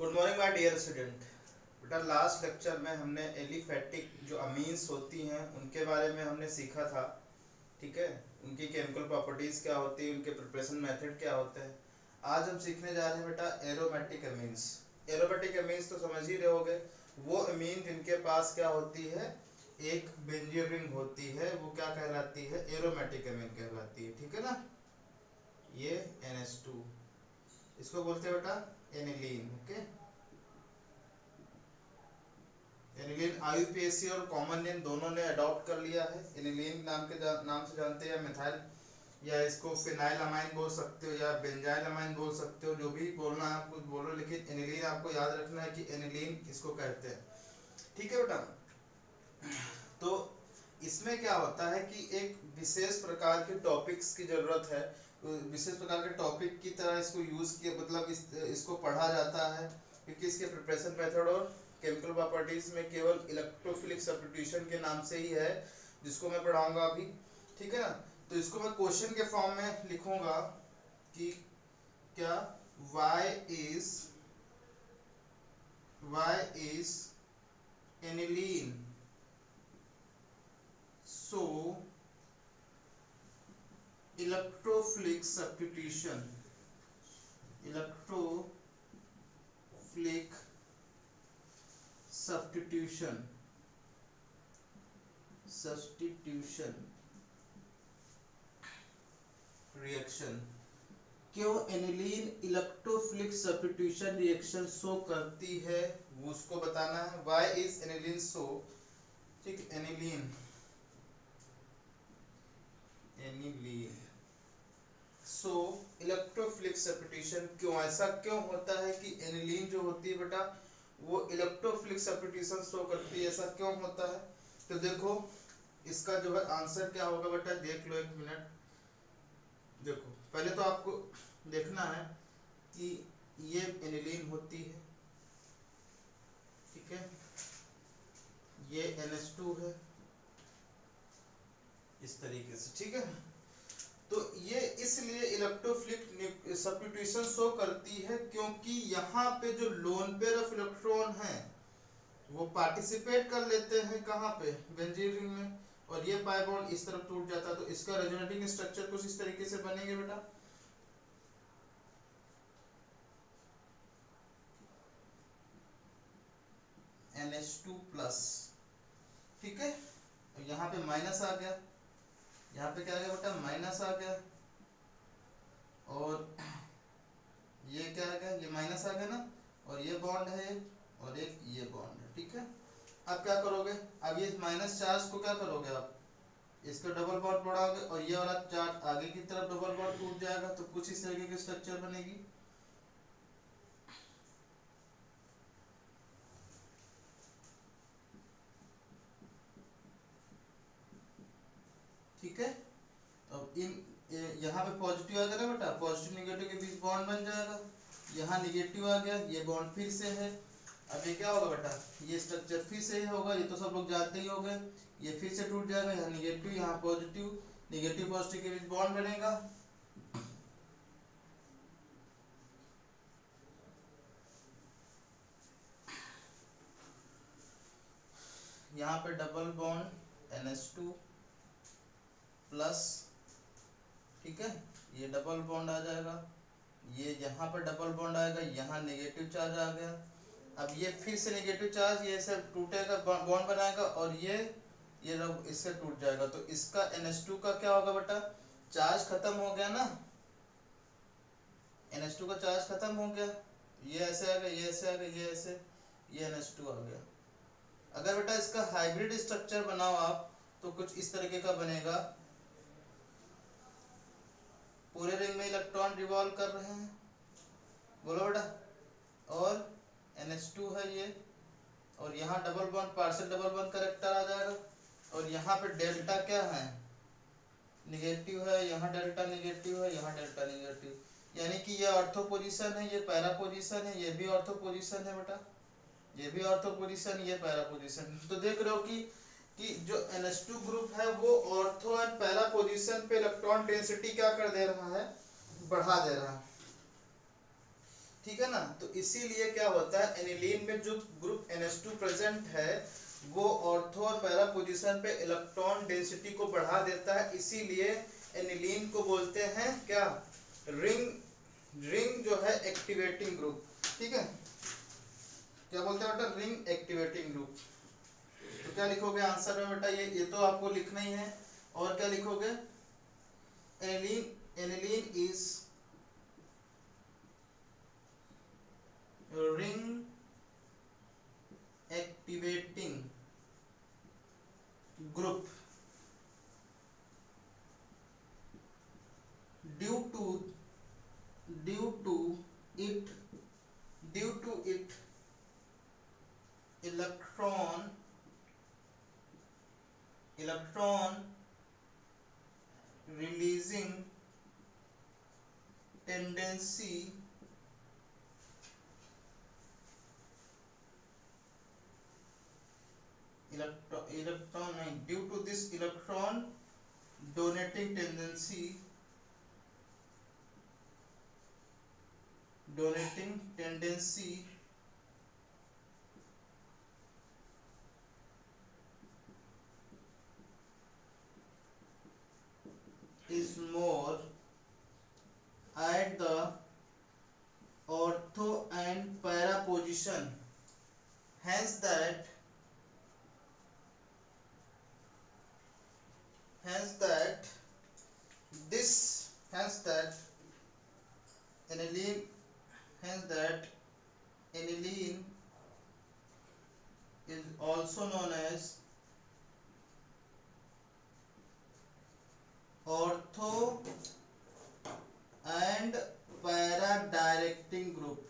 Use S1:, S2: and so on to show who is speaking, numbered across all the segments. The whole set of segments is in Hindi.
S1: Good morning my dear student. बेटा लास्ट लेक्चर में हमने एलिफैटिक जो अमीन्स होती हैं उनके बारे में हमने सीखा था। ठीक है, उनकी केमिकल प्रॉपर्टीज क्या होती है, उनके प्रिपरेशन मेथड क्या होते हैं। आज हम सीखने जा रहे हैं बेटा एरोमेटिक अमीन्स। एरोमेटिक अमीन्स तो समझ ही रहे होगे, वो अमीन जिनके पास क्या होती है, एक बेंजीन रिंग होती है, वो क्या कहलाती है, एरोमेटिक अमीन कहलाती है। ठीक है ना, ये NH2 इसको बोलते हैं बेटा एनिलीन। ओके, एनिलीन IUPAC और कॉमन नेम दोनों ने अडॉप्ट कर लिया है। एनिलीन नाम से जानते हैं, या मिथाइल, या इसको फिनाइल अमाइन बोल सकते हो, या बेंजाइल अमाइन बोल सकते हो, जो भी बोलना है आप कुछ बोलो, लेकिन एनिलीन आपको याद रखना है कि एनिलीन इसको कहते हैं। ठीक है बेटा, तो इसमें क्या होता है कि एक विशेष प्रकार के टॉपिक्स की जरूरत है, विशेष प्रकार के टॉपिक की तरह इसको यूज किया, मतलब इसको पढ़ा जाता है, क्योंकि इसके प्रिपरेशन मेथड और केमिकल प्रॉपर्टीज में केवल इलेक्ट्रोफिलिक सब्स्टिट्यूशन के नाम से ही है, जिसको मैं पढ़ाऊंगा अभी। ठीक है ना, तो इसको मैं क्वेश्चन के फॉर्म में लिखूंगा कि क्या y is aniline so electrophilic substitution reaction, क्यों aniline electrophilic substitution reaction show करती है, वो उसको बताना है। why is aniline so, ठीक, एनिलीन सो इलेक्ट्रोफिलिक सब्स्टिट्यूशन, क्यों ऐसा क्यों होता है कि एनिलीन जो होती है बेटा वो इलेक्ट्रोफिलिक सब्स्टिट्यूशन शो करती है, ऐसा क्यों होता है। तो देखो इसका जो है आंसर क्या होगा बेटा, देख लो एक मिनट। देखो पहले तो आपको देखना है कि ये एनिलीन होती है, ठीक है, ये NH2 है इस तरीके से। ठीक है, तो ये इसलिए इलेक्ट्रोफिलिक सब्स्टिट्यूशन शो करती है क्योंकि यहाँ पे जो लोन पेयर ऑफ इलेक्ट्रॉन है वो पार्टिसिपेट कर लेते हैं कहाँ पे, बेंजीन रिंग में, और ये पाई बॉन्ड इस तरफ टूट जाता है, तो इसका रेजोनेटिंग स्ट्रक्चर कुछ इस तरीके से बनेंगे बेटा। NH2 प्लस, ठीक है, यहाँ पे माइनस आ गया, यहाँ पे क्या आ गया बेटा, माइनस आ गया, और ये क्या आ गया, ये माइनस आ गया ना, और ये बॉन्ड है और एक ये बॉन्ड है। ठीक है, अब क्या करोगे, अब ये माइनस चार्ज को क्या करोगे आप, इसका डबल बॉन्ड बढ़ाओगे और ये वाला चार्ज आगे की तरफ डबल बॉन्ड टूट जाएगा, तो कुछ इस तरीके की स्ट्रक्चर बनेगी। ठीक है, अब यहाँ पे पॉजिटिव आ गया ना बेटा, पॉजिटिव निगेटिव के बीच बॉन्ड बन जाएगा, यहाँ निगेटिव आ गया, ये बॉन्ड फिर से है। अब ये क्या होगा बेटा, ये स्ट्रक्चर फिर से ही होगा, ये तो सब लोग जानते ही होंगे, ये फिर से टूट जाएगा, यहाँ निगेटिव, यहाँ पॉजिटिव, निगेटिव पॉजिटिव के बीच बॉन्ड बनेगा। यहाँ पे डबल बॉन्ड NH2 प्लस, ठीक है, ये डबल बॉन्ड आ जाएगा, ये यहाँ पर डबल बॉन्ड आएगा, यहाँ नेगेटिव चार्ज आ गया, अब ये फिर से नेगेटिव चार्ज ये सब टूटेगा, बॉन्ड बनाएगा, और ये इससे टूट जाएगा, तो इसका NH2 का क्या होगा बेटा, चार्ज खत्म हो गया ना, NH2 का चार्ज खत्म हो गया, ये ऐसे आ गया, ये ऐसे आ गया, ये ऐसे, ये NH2 आ गया। अगर बेटा इसका हाइब्रिड स्ट्रक्चर बनाओ आप तो कुछ इस तरीके का बनेगा, पूरे रिंग में इलेक्ट्रॉन रिवॉल्व कर रहे हैं, बोलो बेटा, और NH2 है ये, और यहाँ double bond, partial double bond character आ जाएगा, और यहाँ पे डेल्टा क्या है, निगेटिव है, यहाँ डेल्टा निगेटिव है, यहाँ डेल्टा निगेटिव, यानी कि ये ऑर्थो पोजीशन है, ये पैरा पोजीशन है, ये भी ऑर्थो पोजीशन है बेटा, ये भी ऑर्थो पोजीशन, ये पैरा पोजीशन। तो देख रहे हो कि जो NH2 ग्रुप है वो ऑर्थो एंड पैरा पोजीशन पे इलेक्ट्रॉन डेंसिटी क्या कर दे रहा है, बढ़ा दे रहा है। ठीक है ना। तो इसीलिए क्या होता है, एनिलीन में जो ग्रुप NH2 प्रेजेंट है वो ऑर्थो और पैरा पोजीशन पे इलेक्ट्रॉन डेंसिटी को बढ़ा देता है, इसीलिए एनिलीन को बोलते हैं क्या, रिंग जो है एक्टिवेटिंग ग्रुप। ठीक है, क्या बोलते हैं बेटा, रिंग एक्टिवेटिंग ग्रुप। तो क्या लिखोगे आंसर में बेटा, ये तो आपको लिखना ही है। और क्या लिखोगे, aniline is ring activating group due to due to it due to it electron releasing tendency electron नहीं, due to this electron donating tendency is more at the ortho and para position, hence that this hence that aniline is also known as ortho and para directing group,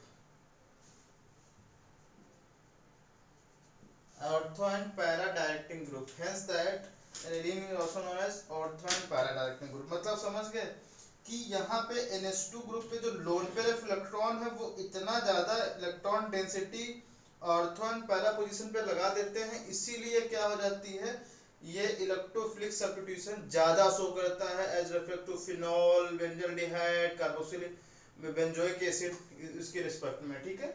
S1: ortho and para directing group, hence that aniline is also known as ortho and para directing group। मतलब समझ गए कि यहाँ पे NH2 ग्रुप पे जो लोन पेयर ऑफ इलेक्ट्रॉन है वो इतना ज्यादा electron density ortho and para position पे लगा देते हैं, इसीलिए क्या हो जाती है, ये इलेक्ट्रोफिलिक सब्स्टिट्यूशन ज्यादा शो करता है as refer to phenol, benzaldehyde, carboxylic benzoic acid इसके रिस्पेक्ट में। ठीक है,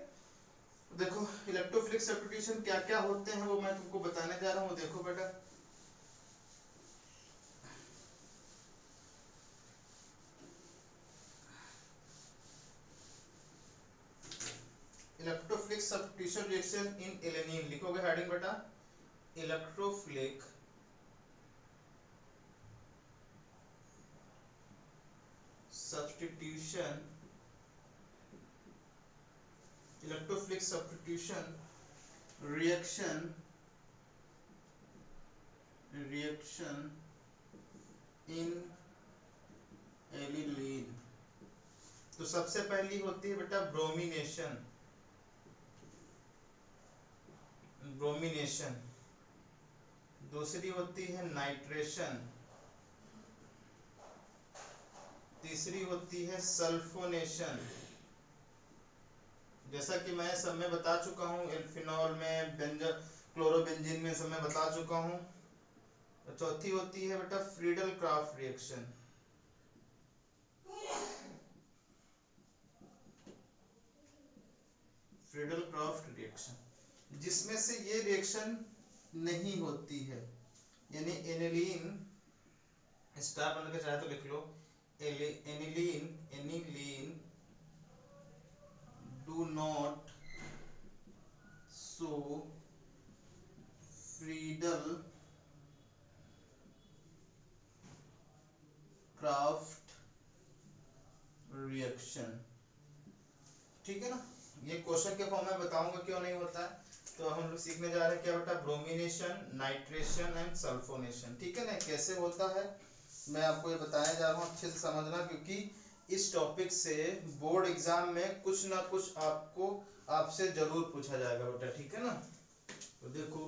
S1: देखो इलेक्ट्रोफिलिक सब्स्टिट्यूशन क्या क्या होते हैं वो मैं तुमको बताने जा रहा हूँ। देखो बेटा, electrophilic substitution reaction in alanine, लिखोगे हेडिंग बेटा, इलेक्ट्रोफिलिक सब्स्टिट्यूशन रिएक्शन इन एलिलीन। तो सबसे पहली होती है बेटा ब्रोमिनेशन, दूसरी होती है नाइट्रेशन, तीसरी होती है सल्फोनेशन, जैसा कि मैं सब में बता चुका हूँ, फिनॉल में, क्लोरोबेंजीन में सब में बता चुका हूँ। चौथी होती है बेटा फ्रीडल क्राफ्ट रिएक्शन, जिसमें से ये रिएक्शन नहीं होती है, यानी एनिलीन स्टार बन के चाहे तो लिख लो, aniline do not show Friedel craft reaction. ठीक है ना, ये क्वेश्चन के फॉर्म में बताऊंगा क्यों नहीं होता है। तो हम लोग सीखने जा रहे हैं क्या बेटा, ब्रोमिनेशन, नाइट्रेशन एंड सल्फोनेशन। ठीक है ना, कैसे होता है मैं आपको ये बताने जा रहा हूँ, अच्छे से समझना, क्योंकि इस टॉपिक से बोर्ड एग्जाम में कुछ ना कुछ आपसे जरूर पूछा जाएगा बेटा। ठीक है ना, तो देखो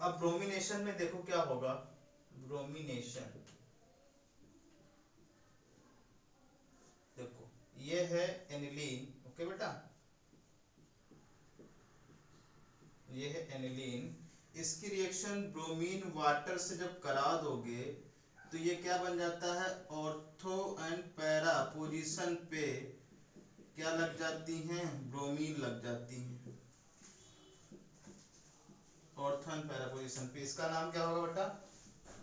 S1: अब ब्रोमिनेशन में देखो क्या होगा, ब्रोमिनेशन देखो ये है एनिलीन, ओके बेटा, ये है एनिलीन, इसकी रिएक्शन ब्रोमीन वाटर से जब करा दोगे तो ये क्या बन जाता है, ऑर्थो एंड पैरा पोजीशन पे क्या लग जाती हैं, ब्रोमीन लग जाती हैं, ऑर्थो एंड पैरा पोजीशन पे। इसका नाम क्या होगा बेटा,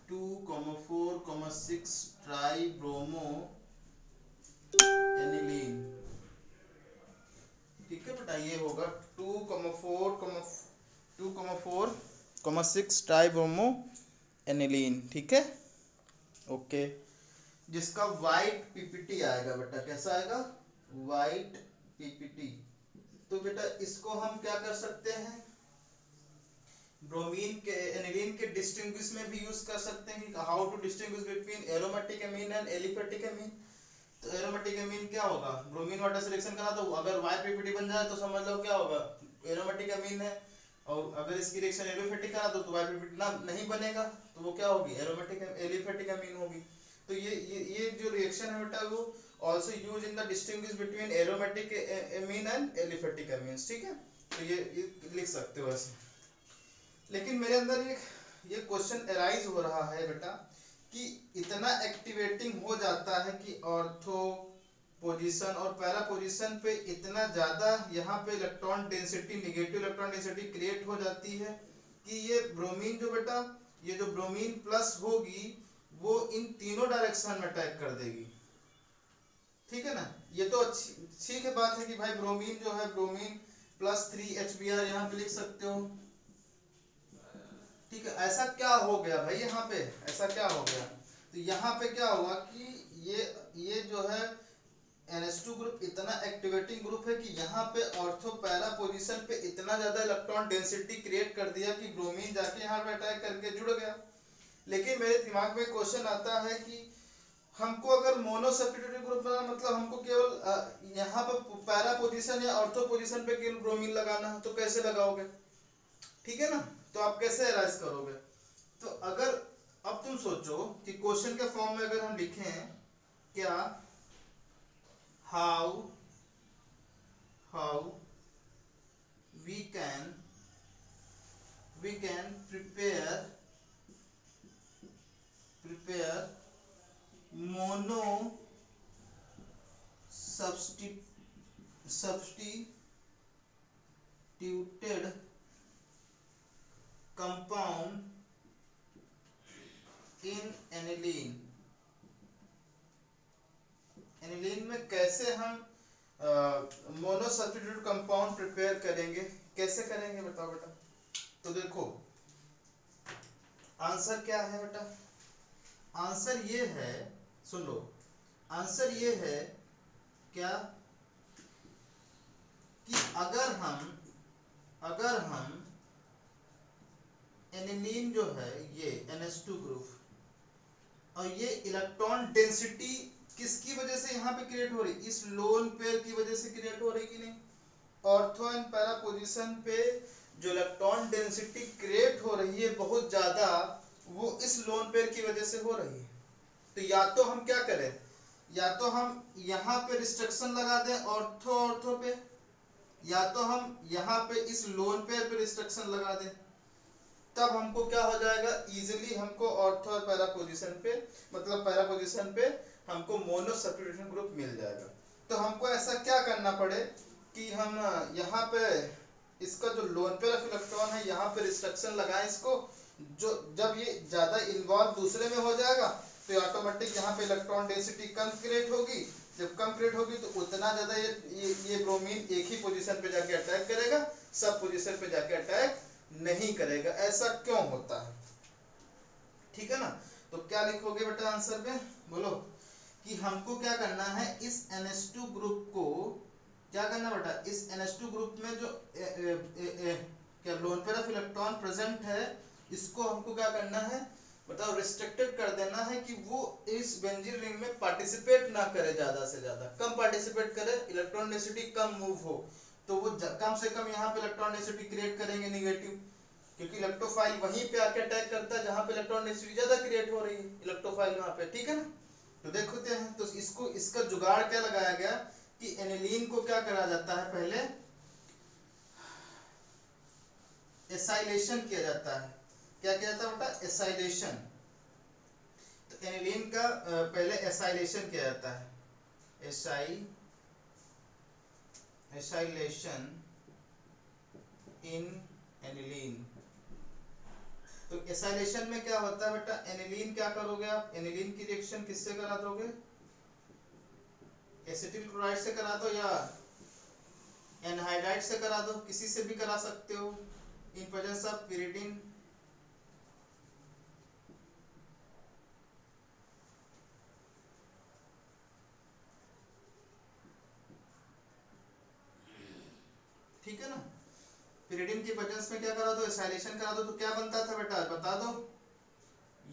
S1: 2,4,6 ट्राई ब्रोमो एनिलीन। ठीक है बेटा, ये होगा 2,4,6 ट्राई ब्रोमो एनिलीन। ठीक है, ओके। जिसका वाइट पीपीटी आएगा बेटा, कैसा आएगा, वाइट पीपीटी। तो बेटा इसको हम क्या कर सकते हैं, ब्रोमीन के एनिलीन के डिस्टिंग्विश में भी यूज कर सकते हैं कि how to distinguish between aromatic amine and aliphatic amine. तो एरोमेटिक एमीन क्या होगा, ब्रोमीन वाटर से रिएक्शन करा तो अगर वाई पीपीटी बन जाए तो समझ लो क्या होगा, एरोमेटिक एमीन है। और अगर इसकी रिएक्शन एलिफेटिक करा तो वाई पीपीटी ना नहीं बनेगा, तो वो क्या होगी, एरोमेटिक एलिफेटिक एमीन होगी। तो ये जो रिएक्शन है बेटा वो also use in the distinguish between aromatic amine and aliphatic amines. ठीक है, तो ये लिख सकते हो ऐसे। लेकिन मेरे अंदर ये क्वेश्चन अराइज हो रहा है बेटा कि इतना एक्टिवेटिंग हो जाता है कि ऑर्थो पोजीशन और पैरा पोजीशन पे इतना ज्यादा यहाँ पे electron density, negative electron density create हो जाती है कि ये ब्रोमीन जो बेटा, ये जो ब्रोमीन प्लस होगी वो इन तीनों डायरेक्शन में अटैक कर देगी। ठीक है ना, ये तो अच्छी ठीक है बात है कि भाई ब्रोमीन जो है, ब्रोमीन प्लस 3 HBr यहाँ पे लिख सकते हो। ठीक है, ऐसा क्या हो गया भाई, यहाँ पे ऐसा क्या हो गया, तो यहाँ पे क्या हुआ कि ये जो है NH2 ग्रुप इतना एक्टिवेटिंग ग्रुप है कि यहाँ पे ऑर्थो पैरा पोजीशन पे इतना ज्यादा इलेक्ट्रॉन डेंसिटी क्रिएट कर दिया कि ब्रोमीन जाके यहाँ पे अटैक करके जुड़ गया। लेकिन मेरे दिमाग में क्वेश्चन आता है कि हमको अगर मोनो सब्स्टिट्यूटिव ग्रुप बनाना, मतलब हमको केवल यहाँ पे पैरा पोजीशन या ऑर्थो पोजीशन पे केवल ब्रोमीन लगाना है, तो कैसे लगाओगे, ठीक है ना, तो आप कैसे एराइज करोगे। तो अगर अब तुम सोचो कि क्वेश्चन के फॉर्म में अगर हम लिखें क्या, how we can prepare mono substituted compound in aniline। Aniline में कैसे हम मोनो सब्स्टिट्यूट कंपाउंड प्रिपेयर करेंगे, कैसे करेंगे बताओ बेटा। तो देखो आंसर क्या है बेटा, आंसर ये है, सुन लो, आंसर ये है क्या कि अगर हम एनिलीन जो है ये NH2 ग्रुप, और ये इलेक्ट्रॉन डेंसिटी किसकी वजह से यहाँ पे क्रिएट हो रही, इस लोन पेयर की वजह से क्रिएट हो रही कि नहीं, ऑर्थो एंड पैरा पोजीशन पे जो इलेक्ट्रॉन डेंसिटी क्रिएट हो रही है बहुत ज्यादा, वो इस लोन पेयर की वजह से हो रही है। तो या तो हम क्या करें, या तो हम यहाँ पे रिस्ट्रिक्शन लगा दें ऑर्थो पे, या तो हम यहाँ पे इस लोन पेयर पे रिस्ट्रिक्शन लगा दें, तब हमको क्या हो जाएगा, इजीली हमको ऑर्थो और पैरा पोजीशन पे, मतलब पैरा पोजीशन पे हमको मोनो सब्स्टिट्यूशन ग्रुप मिल जाएगा। तो हमको ऐसा क्या करना पड़े कि हम यहाँ पे इसका जो लोन पेयर ऑफ इलेक्ट्रॉन है यहाँ पे रिस्ट्रिक्शन लगाएं इसको, जो जब ये ज्यादा इन्वॉल्व दूसरे में हो जाएगा तो ऑटोमेटिक यहाँ पे इलेक्ट्रॉन डेंसिटी कम क्रिएट होगी, जब कम क्रिएट होगी तो उतना ज्यादा ये ब्रोमीन एक ही पोजीशन पे जाके अटैक करेगा, सब पोजीशन पे जाके अटैक नहीं करेगा। ऐसा क्यों होता है, ठीक है ना। तो क्या लिखोगे बेटा आंसर में, बोलो कि हमको क्या करना है, इस NH2 ग्रुप को क्या करना बेटा, इस NH2 ग्रुप में जो क्या lone pair of electron present है, इसको हमको क्या करना है बताओ, रिस्ट्रिक्टेड कर देना है कि वो इस बेंजीन रिंग में पार्टिसिपेट ना करे, ज्यादा से ज्यादा कम पार्टिसिपेट करे, इलेक्ट्रॉन डेंसिटी कम मूव हो, तो वो कम से कम यहाँ पे इलेक्ट्रॉन डेंसिटी क्रिएट करेंगे नेगेटिव, क्योंकि इलेक्ट्रोफाइल वहीं पे आके अटैक करता है जहाँ पे इलेक्ट्रॉन डेंसिटी ज्यादा क्रिएट हो रही है, इलेक्ट्रोफाइल वहाँ पे, ठीक है ना। तो देखते हैं, तो इसको इसका जुगाड़ क्या लगाया गया कि एनिलीन को क्या करा जाता है, पहले एसाइलेशन किया जाता है। क्या किया जाता है बेटा? एसाइलेशन। तो एनिलीन का पहले एसाइलेशन किया जाता है, एसाइलेशन इन एनिलीन। तो एसाइलेशन में क्या होता है बेटा? एनिलीन क्या करोगे आप? एनिलीन की रिएक्शन किससे करा दोगे? एसिटिल क्लोराइड से करा दो या एनहाइड्राइड से करा दो, किसी से भी करा सकते हो इन प्रेजेंस ऑफ pyridine। ठीक है ना? pyridine की प्रेजेंस में क्या करा दो? एसाइलेशन करा दो। तो क्या बनता था बेटा? बता दो।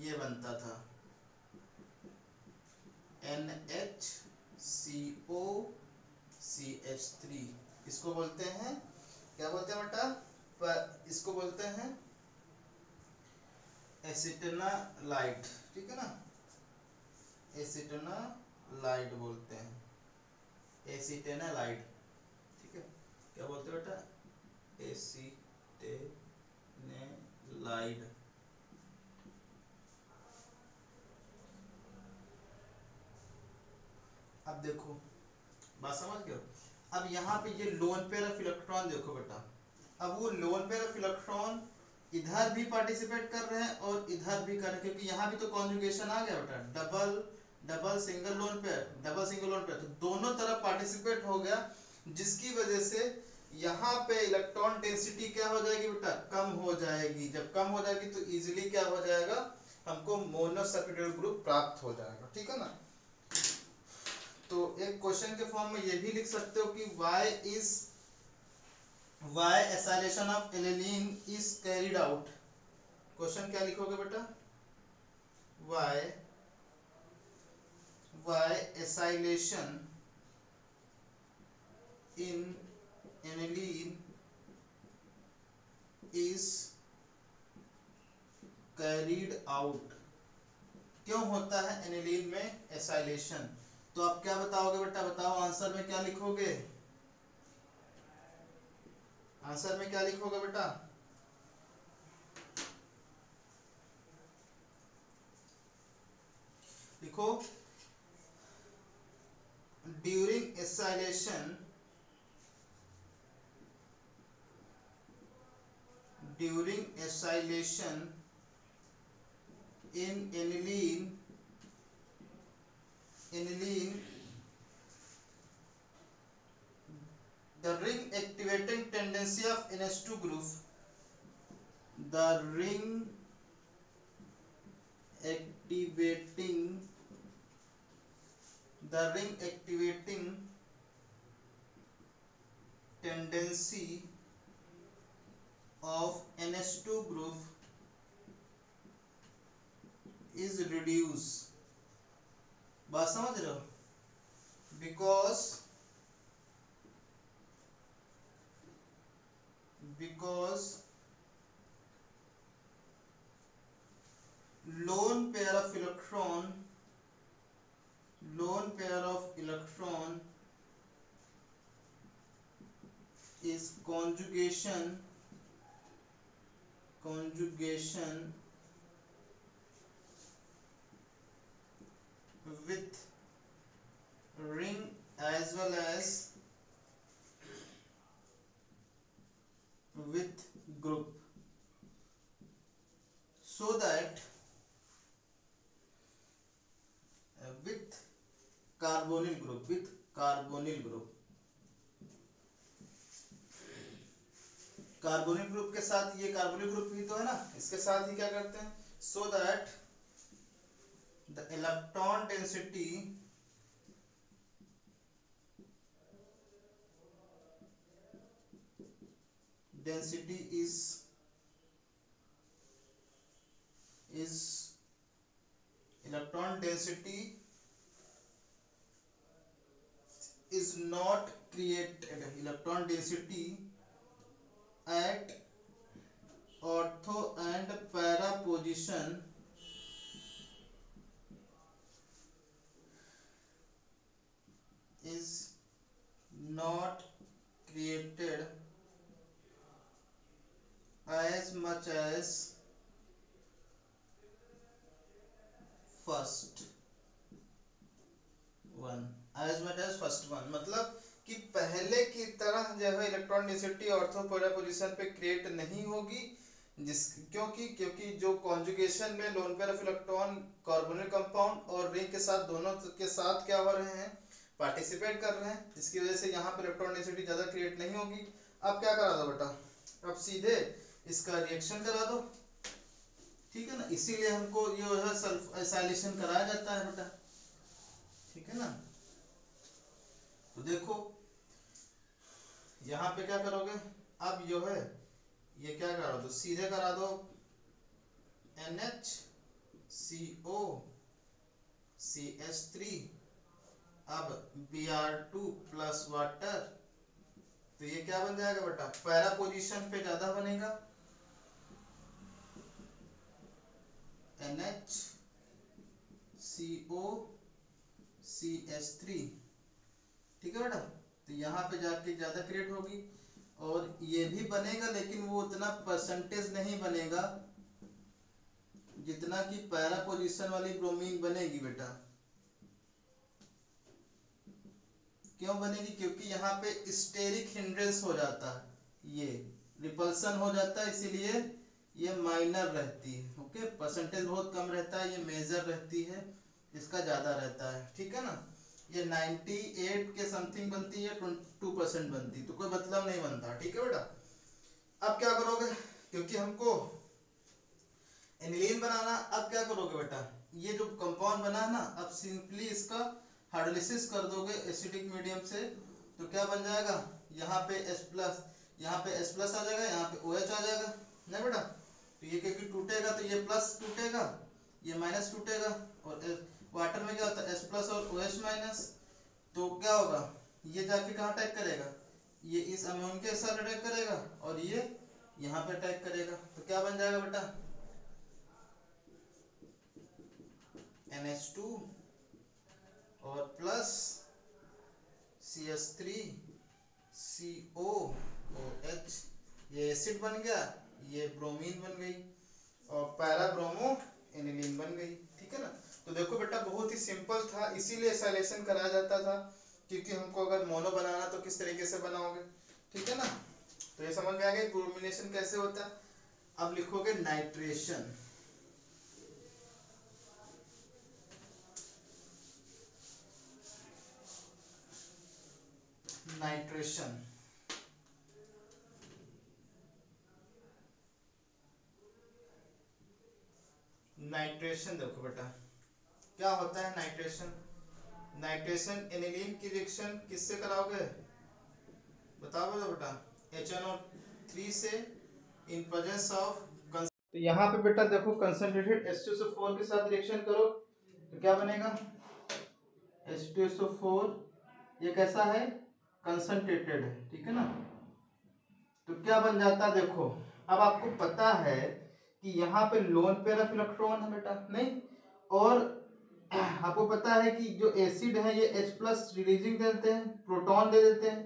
S1: ये बनता था NHCOCH3। इसको बोलते हैं, क्या बोलते हैं बेटा? इसको बोलते हैं एसिटेनालाइड। ठीक है ना? एसिटेनालाइड बोलते हैं, एसिटेनालाइड। ठीक है, क्या बोलते हैं बेटा? एसिटेनालाइड। अब देखो, बात समझ गए हो? अब यहाँ पे ये लोन पेयर ऑफ इलेक्ट्रॉन देखो बेटा। अब वो लोन पेयर ऑफ इलेक्ट्रॉन इधर भी पार्टिसिपेट कर रहे हैं और इधर भी कर रहे हैं, क्योंकि यहाँ भी तो कॉन्जुगेशन आ गया बेटा। Double double single lone pair, double single lone pair, तो दोनों तरफ पार्टिसिपेट हो गया, जिसकी वजह से यहाँ पे इलेक्ट्रॉन डेंसिटी क्या हो जाएगी बेटा? कम हो जाएगी। जब कम हो जाएगी तो इजीली क्या हो जाएगा? हमको मोनोसैचुरेटेड ग्रुप प्राप्त हो जाएगा। ठीक है ना? तो एक क्वेश्चन के फॉर्म में ये भी लिख सकते हो कि why acylation of aniline is carried out। Question क्या लिखोगे बेटा? why acylation in aniline is carried out। क्यों होता है एनिलीन में एसाइलेशन? तो आप क्या बताओगे बेटा? बताओ आंसर में क्या लिखोगे? आंसर में क्या लिखोगे बेटा? लिखो during acylation, in aniline, the ring activating tendency of NH2 group, the ring activating tendency of NH2 group is reduced। बात समझ रहे हो? because lone pair of electron is conjugation with ring as well as with group, so that with carbonyl group, carbonyl group के साथ, ये कार्बोनिल ग्रुप ही तो है ना, इसके साथ ही क्या करते हैं? So that the electron density is not created, electron density at ortho and para position is not created as as first one, as much as first one, मतलब कि पहले की तरह जो है electron density ortho para position पे क्रिएट नहीं होगी, जिस क्योंकि जो कॉन्जुगेशन में lone pair of electron carbonyl compound और रिंग के साथ दोनों के साथ क्या हो रहे हैं, पार्टिसिपेट कर रहे हैं, जिसकी वजह से यहाँ पे इलेक्ट्रॉन डेंसिटी ज्यादा क्रिएट नहीं होगी। अब क्या करा दो बेटा, अब सीधे इसका रिएक्शन करा दो, ठीक है ना, इसीलिए हमको ये है सल्फ एसाइलेशन कराया जाता है बेटा, ठीक है ना। तो देखो यहाँ पे क्या करोगे, अब जो है ये क्या करा दो, सीधे करा दो NHCO CH3, अब Br2 प्लस वाटर, तो ये क्या बन जाएगा बेटा, पैरा पोजीशन पे ज्यादा बनेगा, NHCO CH3, ठीक है बेटा। तो यहाँ पे जाके ज्यादा क्रिएट होगी, और ये भी बनेगा लेकिन वो उतना परसेंटेज नहीं बनेगा जितना कि पैरा पोजीशन वाली ब्रोमीन बनेगी बेटा। क्यों बनेगी, क्योंकि यहाँ पे स्टेरिक हिंड्रेंस हो जाता है, ये रिपल्सन हो जाता है, इसीलिए ये माइनर रहती है, ओके, परसेंटेज बहुत कम रहता है, ये मेजर रहती है, इसका ज्यादा रहता है, ठीक है ना। ये 98 के समथिंग बनती है, 22% बनती, तो कोई मतलब नहीं बनता, ठीक है बेटा। अब क्या करोगे, क्योंकि हमको एनिलीन बनाना, अब क्या करोगे बेटा, ये जो कंपाउंड बना ना, अब सिंपली इसका हाइड्रोलिसिस कर दोगे एसिडिक मीडियम से, तो क्या बन जाएगा, यहाँ पे H प्लस, यहाँ पे H प्लस आ जाएगा, यहाँ पे OH आ जाएगा ना बेटा। तो ये क्योंकि टूटेगा तो ये प्लस टूटेगा, ये माइनस टूटेगा, और वाटर में क्या होता है H प्लस और OH माइनस, तो क्या होगा, ये जाके कहाँ अटैक करेगा, ये इस अमोनियम के साथ अटैक करेगा, और ये यहाँ पे अटैक करेगा, तो क्या बन जाएगा बेटा, NH2 और प्लस CH3 COOH, ये एसिड बन गया, ये ब्रोमीन बन गई, और पैरा ब्रोमो एनिलीन बन गई, ठीक है ना। तो देखो बेटा बहुत ही सिंपल था, इसीलिए एसाइलेशन कराया जाता था, क्योंकि हमको अगर मोनो बनाना तो किस तरीके से बनाओगे, ठीक है ना। तो ये समझ में आ गया ब्रोमिनेशन कैसे होता है। अब लिखोगे नाइट्रेशन, नाइट्रेशन नाइट्रेशन देखो बेटा क्या होता है नाइट्रेशन। नाइट्रेशन एनिलीन की रिएक्शन किससे कराओगे, बताओ बेटा, HNO3 से इन प्रेजेंस ऑफ, तो यहाँ पे बेटा देखो कंसंट्रेटेड H2SO4 के साथ रिएक्शन करो तो क्या बनेगा, H2SO4, ये कैसा है, कंसंट्रेटेड है, ठीक है ना। तो क्या बन जाता है देखो, अब आपको पता है कि यहाँ पे लोन पेयर ऑफ इलेक्ट्रॉन है बेटा, नहीं, और आपको पता है कि जो एसिड है ये H प्लस रिलीजिंग देते हैं, प्रोटॉन दे देते हैं,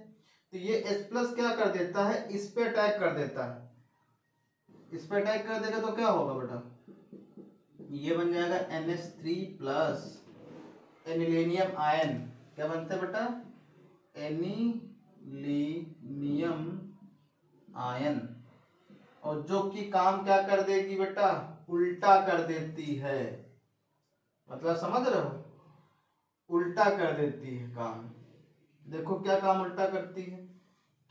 S1: तो ये H प्लस क्या कर देता है, इस पे अटैक कर देता है, इस पे अटैक कर देगा तो क्या होगा बेटा, ये बन जाएगा NH3 प्लस एनिलीनियम आयन, क्या बनता है बेटा, एनिलीनियम आयन, और जो कि काम क्या कर देगी बेटा, उल्टा कर देती है, मतलब समझ रहे हो, उल्टा कर देती है काम। देखो क्या काम उल्टा करती है,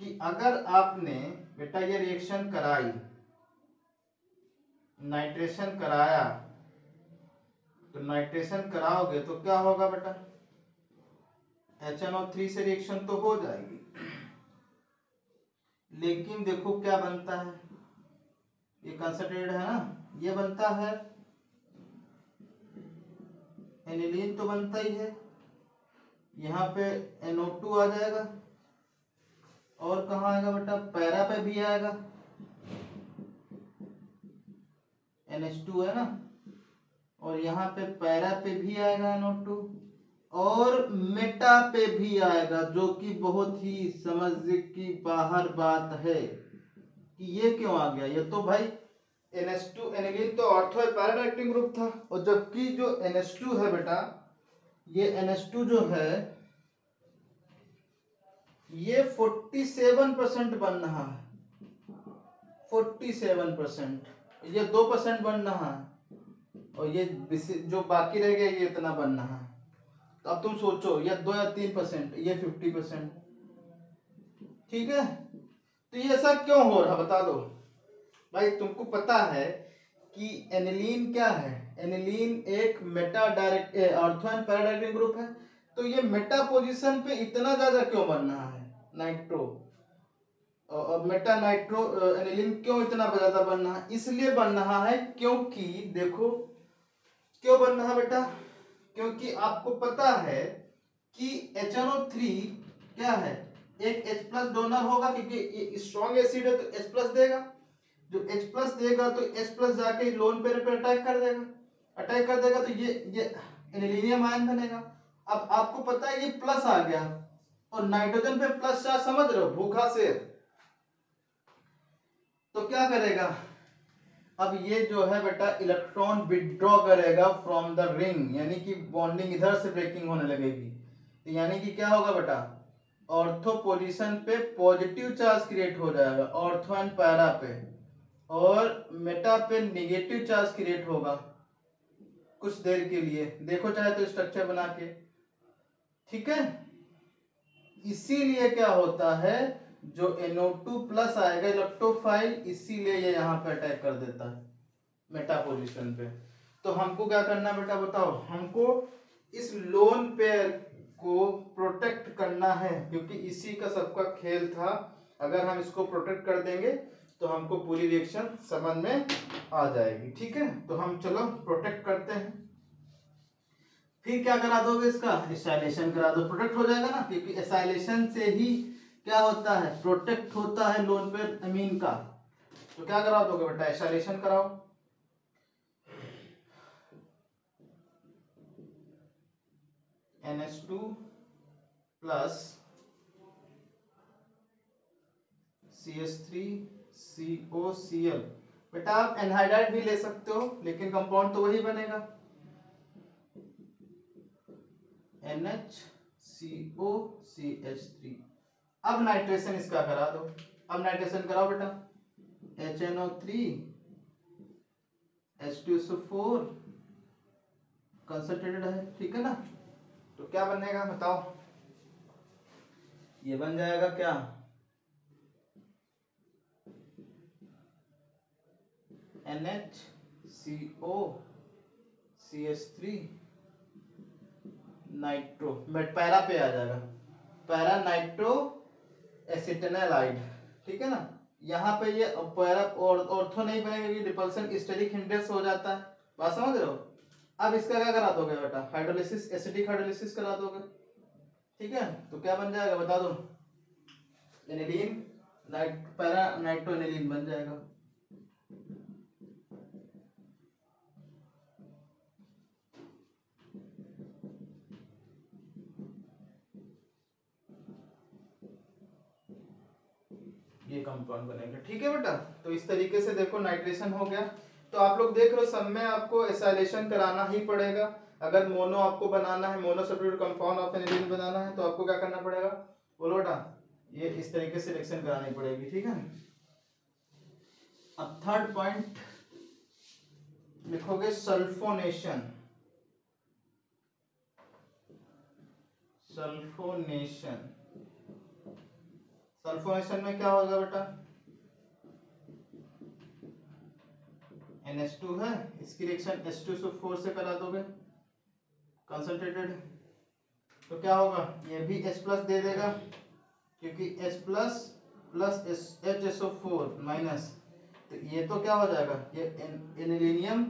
S1: कि अगर आपने बेटा ये रिएक्शन कराई, नाइट्रेशन कराया, तो नाइट्रेशन कराओगे तो क्या होगा बेटा, HNO3 से रिएक्शन तो हो जाएगी, लेकिन देखो क्या बनता है, ये कंसंट्रेटेड है ना, ये बनता है एनिलीन तो बनता ही है, यहाँ पे NO2 आ जाएगा, और कहाँ आएगा बेटा, पैरा पे भी आएगा, NH2 है ना, और यहाँ पे पैरा पे भी आएगा NO2, और मेटा पे भी आएगा, जो कि बहुत ही समझ की बाहर बात है कि ये क्यों आ गया, ये तो भाई NH2 एनिलीन तो ऑर्थो पैरा डायरेक्टिंग ग्रुप था, और जबकि जो NH2 है बेटा, ये NH2 जो है ये 47% बन रहा है, 47%, ये 2% बन रहा है, और ये जो बाकी रह गया ये इतना बन रहा है। तो अब तुम सोचो, ये 2 या 3%, ये 50%, ठीक है। तो ये ऐसा क्यों हो रहा बता दो भाई। तुमको पता है कि एनिलीन क्या है, एनिलीन एक Meta direct ortho and para directing group है। तो ये मेटा पोजीशन पे इतना ज्यादा क्यों बन रहा है नाइट्रो, और मेटा नाइट्रो एनिलीन क्यों इतना ज्यादा बन रहा है? इसलिए बन रहा है क्योंकि देखो क्यों बन रहा है बेटा, क्योंकि आपको पता है कि HNO3 क्या है, एक H प्लस डोनर होगा, क्योंकि स्ट्रॉन्ग एसिड है तो H प्लस देगा, जो H प्लस देगा तो H प्लस जाके लोन पेयर पे अटैक कर देगा, अटैक कर देगा तो ये एनिलीनियम आयन बनेगा। अब आपको पता है ये प्लस आ गया, और नाइट्रोजन पे प्लस चार्ज, समझ रहे हो, भूखा शेर। तो क्या करेगा, अब ये जो है बेटा इलेक्ट्रॉन विड्रॉ करेगा फ्रॉम द रिंग, यानी कि बॉन्डिंग इधर से ब्रेकिंग होने लगेगी। तो यानी कि क्या होगा बेटा, ऑर्थो पोजीशन पे पॉजिटिव चार्ज क्रिएट हो जाएगा ऑर्थो एंड पैरा पे, और मेटा पे नेगेटिव चार्ज क्रिएट होगा कुछ देर के लिए, देखो चाहे तो स्ट्रक्चर बना के, ठीक है। इसीलिए क्या होता है, जो NO2 प्लस आएगा इलेक्ट्रोफाइल, इसीलिए ये यहाँ पे अटैक कर देता है मेटा पोजीशन पे। तो हमको क्या करना बेटा बताओ, हमको इस लोन पेयर को प्रोटेक्ट करना है, क्योंकि इसी का सबका खेल था। अगर हम इसको प्रोटेक्ट कर देंगे तो हमको पूरी रिएक्शन समझ में आ जाएगी, ठीक है। तो हम चलो प्रोटेक्ट करते हैं। फिर क्या करा दोगे, इसका एसाइलेशन करा दो, प्रोटेक्ट हो जाएगा ना, क्योंकि एसाइलेशन से ही क्या होता है, प्रोटेक्ट होता है लोन पेयर अमीन का। तो क्या करा दोगे बेटा, एसाइलेशन कराओ। NH2 प्लस CH3COCl, बेटा आप एनहाइड्राइड भी ले सकते हो, लेकिन कंपाउंड तो वही बनेगा, NHCOCH3। अब नाइट्रेशन इसका करा दो, अब नाइट्रेशन कराओ बेटा, HNO3 H2SO4 कंसंट्रेटेड है, ठीक है ना। तो क्या बनेगा बताओ, ये बन जाएगा क्या, NHCOCH3 नाइट्रो, बट पैरा पे आ जाएगा, पैरा नाइट्रो एसिटेनालाइड, ठीक है ना। यहाँ पे ये पैरा और ऑर्थो नहीं बनेगा, क्योंकि रिपल्सन स्टेरिक हिंड्रेंस हो जाता है, बात समझ रहे हो। अब इसका क्या करा दोगे बेटा, हाइड्रोलिसिस, एसिडिक हाइड्रोलिसिस करा दोगे, ठीक है। तो क्या बन जाएगा बता दो, एनिलीन पैरा नाइट्रो एनिलीन बन जाएगा। ये कंपाउंड बनेगा, ठीक है बेटा। तो इस तरीके से देखो नाइट्रेशन हो गया। तो आप लोग देख रहे हो, सब में आपको एसाइलेशन कराना ही पड़ेगा। अगर मोनो आपको बनाना है, mono substitute compound of aniline बनाना है, तो आपको क्या करना पड़ेगा बोलो बेटा, ये इस तरीके से रिएक्शन करानी पड़ेगी, ठीक है। अब थर्ड पॉइंट लिखोगे सल्फोनेशन, सल्फोनेशन, सल्फोनेशन में क्या होगा बेटा, NH2 है, इसकी रिएक्शन H2SO4 से करा दोगे कंसंट्रेटेड, तो क्या होगा, ये भी H प्लस दे देगा, क्योंकि H plus plus HSO4 minus, तो ये तो क्या हो जाएगा, ये एनिलीनियम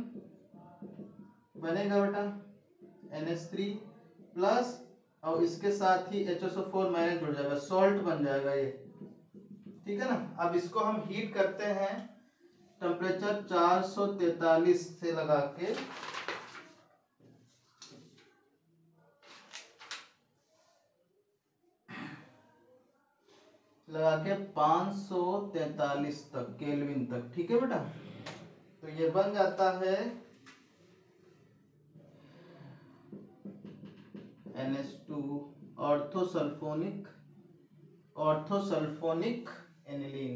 S1: बनेगा बेटा, NH3 प्लस, और इसके साथ ही HSO4 माइनस जुड़ जाएगा, सॉल्ट बन जाएगा ये, ठीक है ना। अब इसको हम हीट करते हैं टेम्परेचर 443 से लगा के, लगा के 543 तक केल्विन तक, ठीक है बेटा। ये बन जाता है NH2 ऑर्थोसल्फोनिक एनिलीन,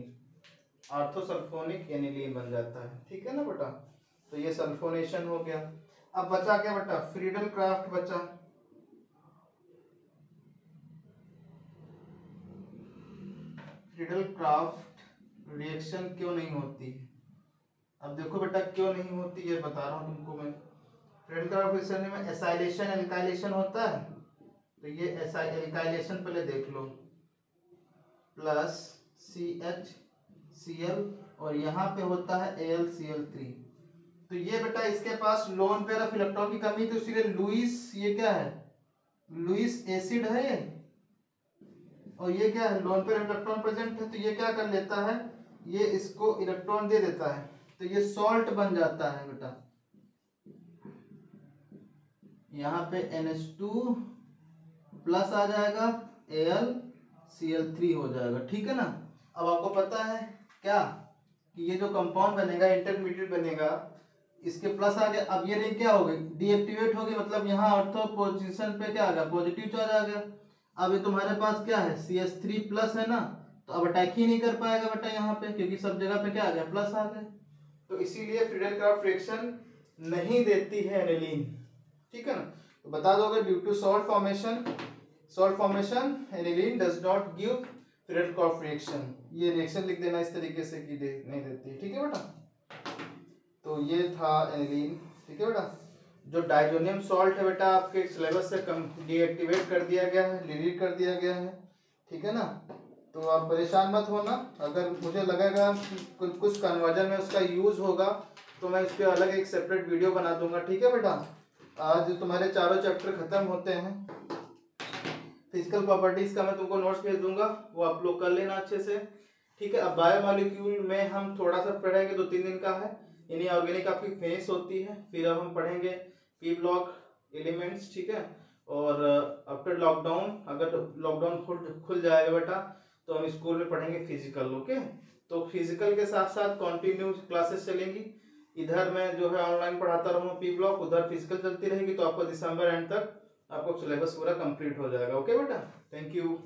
S1: ऑर्थोसल्फोनिक एनिलीन बन जाता है। ठीक है ना बेटा, तो ये सल्फोनेशन हो गया। अब बचा क्या बेटा, फ्रीडल क्राफ्ट बचा। फ्रीडल क्राफ्ट रिएक्शन क्यों नहीं होती है? अब देखो बेटा क्यों नहीं होती ये बता रहा हूँ तुमको मैं। फ्रीडल क्राफ्ट रिएक्शन में एसाइलेशन एल्काइलेशन होता है, तो ये एल्काइलेशन पहले देख लो, प्लस CHCl और यहाँ पे होता है AlCl3। तो ये बेटा इसके पास लोन पेयर ऑफ इलेक्ट्रॉन की कमी, तो इसलिए लुईस, ये क्या है, लुईस एसिड है ये, और ये क्या है, लोन पेयर इलेक्ट्रॉन प्रेजेंट है, तो ये क्या कर लेता है, ये इसको इलेक्ट्रॉन दे देता है, तो ये सॉल्ट बन जाता है बेटा। यहाँ पे NH2 प्लस आ जाएगा, AlCl3 हो जाएगा। ठीक है ना। अब आपको पता है क्या कि ये जो कंपाउंड बनेगा, इंटरमीडिएट बनेगा, इसके प्लस आ गया। अब ये रिंग क्या हो गई, डीएक्टिवेट हो गई, मतलब यहाँ ऑर्थो पोजीशन पे क्या आ गया, पॉजिटिव चार्ज आ गया। अब ये तुम्हारे पास क्या है, CH3 प्लस है ना, तो अब अटैक ही नहीं कर पाएगा बेटा यहाँ पे, क्योंकि सब जगह पे क्या आ गया, प्लस आ गया। तो इसीलिए फ्रीडल क्राफ्ट रिएक्शन नहीं देती है एनिलीन। ठीक है ना। तो बता दोगे, due to salt formation aniline does not give Friedel craft reaction. ये रिएक्शन लिख देना इस तरीके से कि नहीं देती। ठीक है बेटा, तो ये था एनिलीन। ठीक है बेटा, जो डाइजोनियम सॉल्ट है बेटा आपके सिलेबस से कम डीएक्टिवेट कर दिया गया है, डिलीट कर दिया गया है। ठीक है ना, तो आप परेशान मत होना। अगर मुझे लगेगा कि कुछ कन्वर्जन में उसका यूज होगा तो मैं इस पर अलग एक सेपरेट वीडियो बना दूंगा। ठीक है बेटा, आज तुम्हारे चारों चैप्टर खत्म होते हैं। फिजिकल प्रॉपर्टीज का मैं तुमको नोट्स भेज दूंगा, वो आप लोग कर लेना अच्छे से। ठीक है, अब बायोमॉलिक्यूल में हम थोड़ा सा पढ़ेंगे, 2-3 दिन का है, यानी ऑर्गेनिक आपकी फिनिश होती है। फिर अब हम पढ़ेंगे पी ब्लॉक एलिमेंट्स। ठीक है, और आफ्टर लॉकडाउन, अगर लॉकडाउन खुल जाएगा बेटा, तो हम स्कूल में पढ़ेंगे फिजिकल। ओके, तो फिजिकल के साथ साथ कंटिन्यू क्लासेस चलेंगी। इधर मैं जो है ऑनलाइन पढ़ाता रहूँगा पी ब्लॉक, उधर फिजिकल चलती रहेगी, तो आपको दिसंबर एंड तक आपको सिलेबस पूरा कंप्लीट हो जाएगा। ओके बेटा, थैंक यू।